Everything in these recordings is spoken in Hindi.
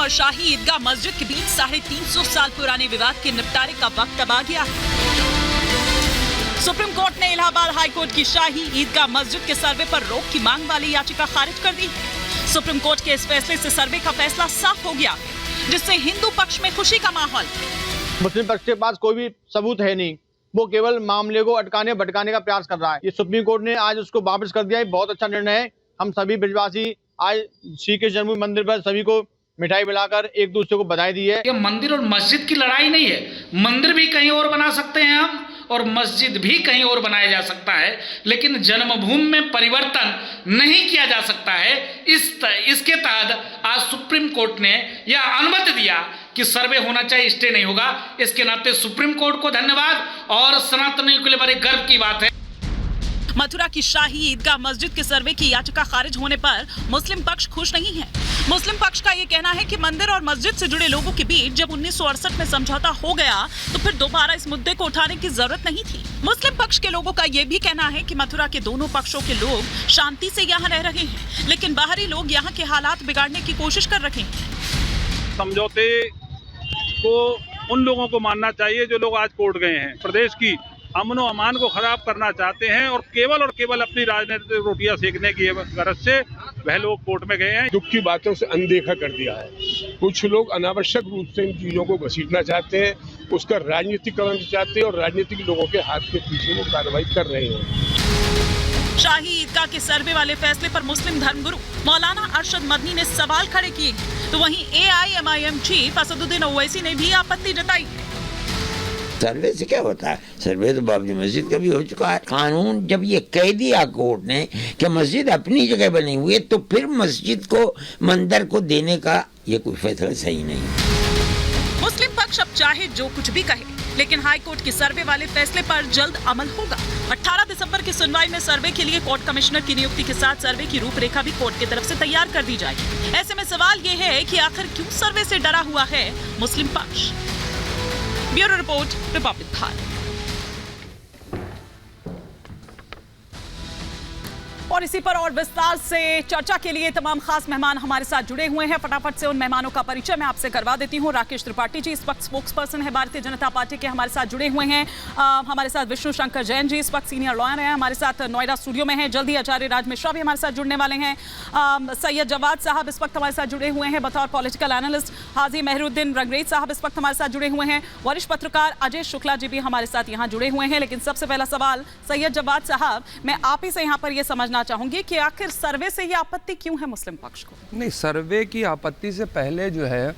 और शाही ईदगाह मस्जिद के बीच 350 साल पुराने विवाद के निपटारे का वक्त अब आ गया है। सुप्रीम कोर्ट ने इलाहाबाद हाई कोर्ट की शाही ईदगाह मस्जिद के सर्वे पर रोक की मांग वाली याचिका खारिज कर दी। सुप्रीम कोर्ट के इस फैसले से सर्वे का फैसला साफ हो गया, जिससे हिंदू पक्ष में खुशी का माहौल। मुस्लिम पक्ष के पास कोई भी सबूत है नहीं, वो केवल मामले को अटकाने भटकाने का प्रयास कर रहा है। ये सुप्रीम कोर्ट ने आज उसको वापस कर दिया है, बहुत अच्छा निर्णय है। हम सभी ब्रजवासी आज श्री कृष्ण जन्मभूमि मंदिर पर सभी को मिठाई मिलाकर एक दूसरे को बधाई दी है। ये मंदिर और मस्जिद की लड़ाई नहीं है, मंदिर भी कहीं और बना सकते हैं हम और मस्जिद भी कहीं और बनाया जा सकता है, लेकिन जन्मभूमि में परिवर्तन नहीं किया जा सकता है। इसके तहत आज सुप्रीम कोर्ट ने यह अनुमति दिया कि सर्वे होना चाहिए, स्टे नहीं होगा। इसके नाते सुप्रीम कोर्ट को धन्यवाद और सनातनियों के लिए बड़े गर्व की बात है। मथुरा की शाही ईदगाह मस्जिद के सर्वे की याचिका खारिज होने पर मुस्लिम पक्ष खुश नहीं है। मुस्लिम पक्ष का ये कहना है कि मंदिर और मस्जिद से जुड़े लोगों के बीच जब 1968 में समझौता हो गया तो फिर दोबारा इस मुद्दे को उठाने की जरूरत नहीं थी। मुस्लिम पक्ष के लोगों का ये भी कहना है कि मथुरा के दोनों पक्षों के लोग शांति से यहाँ रह रहे हैं, लेकिन बाहरी लोग यहाँ के हालात बिगाड़ने की कोशिश कर रहे हैं। समझौते को उन लोगों को मानना चाहिए जो लोग आज कोर्ट गए हैं। प्रदेश की अमन व अमान को खराब करना चाहते हैं और केवल अपनी राजनीतिक रोटियां सेकने की गरज से वह लोग कोर्ट में गए हैं। दुख की बातों से अनदेखा कर दिया है। कुछ लोग अनावश्यक रूप से इन चीजों को घसीटना चाहते हैं, उसका राजनीतिकरण चाहते हैं और राजनीतिक लोगों के हाथ के पीछे वो कार्रवाई कर रहे हैं। शाही ईदगाह के सर्वे वाले फैसले पर मुस्लिम धर्मगुरु मौलाना अरशद मदनी ने सवाल खड़े किए, तो वहीं AIMIM चीफ असदुद्दीन ओवैसी ने भी आपत्ति जताई। सर्वे से क्या होता है? सर्वे तो बाबरी मस्जिद का भी हो चुका है। कानून जब ये कह दिया कोर्ट ने कि मस्जिद अपनी जगह बनी हुई है, तो फिर मस्जिद को मंदिर को देने का ये कोई फैसला सही नहीं। मुस्लिम पक्ष अब चाहे जो कुछ भी कहे, लेकिन हाई कोर्ट के सर्वे वाले फैसले पर जल्द अमल होगा। 18 दिसंबर की सुनवाई में सर्वे के लिए कोर्ट कमिश्नर की नियुक्ति के साथ सर्वे की रूपरेखा भी कोर्ट की तरफ से तैयार कर दी जाएगी। ऐसे में सवाल ये है कि आखिर क्यों सर्वे से डरा हुआ है मुस्लिम पक्ष। Bureau report, Republic Bharat. और इसी पर और विस्तार से चर्चा के लिए तमाम खास मेहमान हमारे साथ जुड़े हुए हैं। फटाफट से उन मेहमानों का परिचय मैं आपसे करवा देती हूं। राकेश त्रिपाठी जी इस वक्त स्पोक्स पर्सन है भारतीय जनता पार्टी के, हमारे साथ जुड़े हुए हैं। हमारे साथ विष्णु शंकर जैन जी इस वक्त सीनियर लॉयर हैं, हमारे साथ नोएडा स्टूडियो में हैं। जल्दी आचार्य राज मिश्रा भी हमारे साथ जुड़ने वाले हैं। सैयद जवाद साहब इस वक्त हमारे साथ जुड़े हुए हैं बतौर पॉलिटिकल एनालिस्ट। हाजी मेहरुद्दीन रंगरेज साहब इस वक्त हमारे साथ जुड़े हुए हैं। वरिष्ठ पत्रकार अजय शुक्ला जी भी हमारे साथ यहाँ जुड़े हुए हैं। लेकिन सबसे पहला सवाल सैयद जवाद साहब, मैं आप ही से यहाँ पर यह समझना चाहूंगी कि आखिर सर्वे से ये आपत्ति क्यों है मुस्लिम पक्ष को? नहीं, सर्वे की आपत्ति से पहले जो है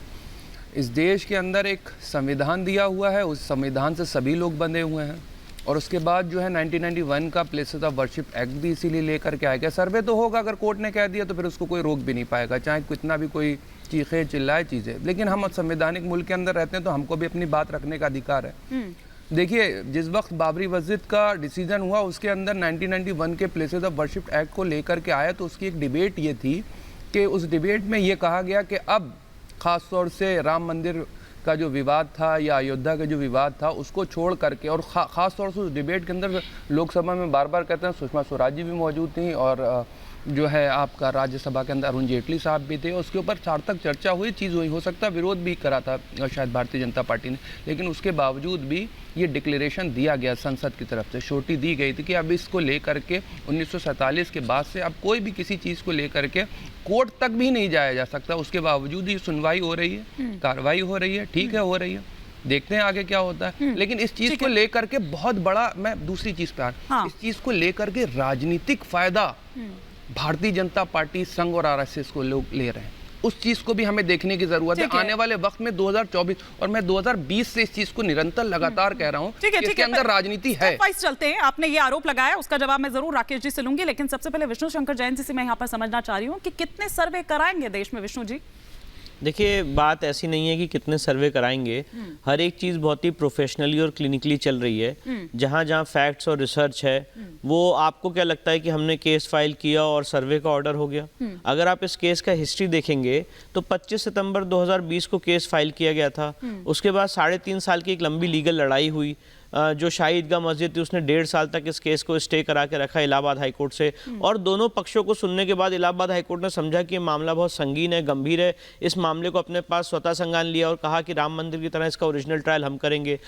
इस देश के अंदर एक संविधान दिया हुआ है, उस संविधान से सभी लोग बंधे हुए हैं। और उसके बाद जो है 1991 का प्लेसेस ऑफ वर्शिप एक्ट भी इसीलिए लेकर के आया गया। सर्वे तो होगा, अगर कोर्ट ने कह दिया तो फिर उसको कोई रोक भी नहीं पाएगा, चाहे कितना भी कोई चीखे चिल्लाए चीज़ें। लेकिन हम संवैधानिक मुल्क के अंदर रहते हैं तो हमको भी अपनी बात रखने का अधिकार है। देखिए, जिस वक्त बाबरी मस्जिद का डिसीजन हुआ उसके अंदर 1991 के प्लेसेस ऑफ वर्शिप एक्ट को लेकर के आया, तो उसकी एक डिबेट ये थी कि उस डिबेट में ये कहा गया कि अब ख़ास तौर से राम मंदिर का जो विवाद था या अयोध्या का जो विवाद था उसको छोड़ करके, और ख़ास तौर से उस डिबेट के अंदर लोकसभा में बार बार कहते हैं सुषमा स्वराज जी भी मौजूद थी और जो है आपका राज्यसभा के अंदर अरुण जेटली साहब भी थे। उसके ऊपर सार्थक चर्चा हुई, चीज़ हुई, हो सकता है विरोध भी करा था शायद भारतीय जनता पार्टी ने, लेकिन उसके बावजूद भी ये डिक्लेरेशन दिया गया संसद की तरफ से, छोटी दी गई थी कि अब इसको लेकर के 1947 के बाद से अब कोई भी किसी चीज़ को लेकर के कोर्ट तक भी नहीं जाया जा सकता। उसके बावजूद ही सुनवाई हो रही है, कार्रवाई हो रही है, ठीक है, हो रही है, देखते हैं आगे क्या होता है। लेकिन इस चीज़ को लेकर के बहुत बड़ा, मैं दूसरी चीज़ पे इस चीज़ को लेकर के राजनीतिक फायदा भारतीय जनता पार्टी, संघ और RSS को लोग ले रहे हैं, उस चीज को भी हमें देखने की जरूरत है। आने वाले वक्त में 2024 और मैं 2020 से इस चीज को निरंतर लगातार कह रहा हूँ कि इसके अंदर राजनीति है। चलते हैं, आपने ये आरोप लगाया, उसका जवाब मैं जरूर राकेश जी से लूंगी, लेकिन सबसे पहले विष्णु शंकर जैन जी से मैं यहाँ पर समझना चाह रही हूँ कि कितने सर्वे कराएंगे देश में, विष्णु जी? देखिए, बात ऐसी नहीं है कि कितने सर्वे कराएंगे, हर एक चीज़ बहुत ही प्रोफेशनली और क्लिनिकली चल रही है। जहाँ जहाँ फैक्ट्स और रिसर्च है, वो आपको क्या लगता है कि हमने केस फाइल किया और सर्वे का ऑर्डर हो गया? अगर आप इस केस का हिस्ट्री देखेंगे तो 25 सितंबर 2020 को केस फाइल किया गया था। उसके बाद 3.5 साल की एक लंबी लीगल लड़ाई हुई, जो शाही ईदगाह मस्जिद थी उसने 1.5 साल तक इस केस को स्टे करा के रखा इलाहाबाद हाईकोर्ट से, और दोनों पक्षों को सुनने के बाद इलाहाबाद हाईकोर्ट ने समझा कि ये मामला बहुत संगीन है, गंभीर है। इस मामले को अपने पास स्वतः संज्ञान लिया और कहा कि राम मंदिर की तरह इसका ओरिजिनल ट्रायल हम करेंगे।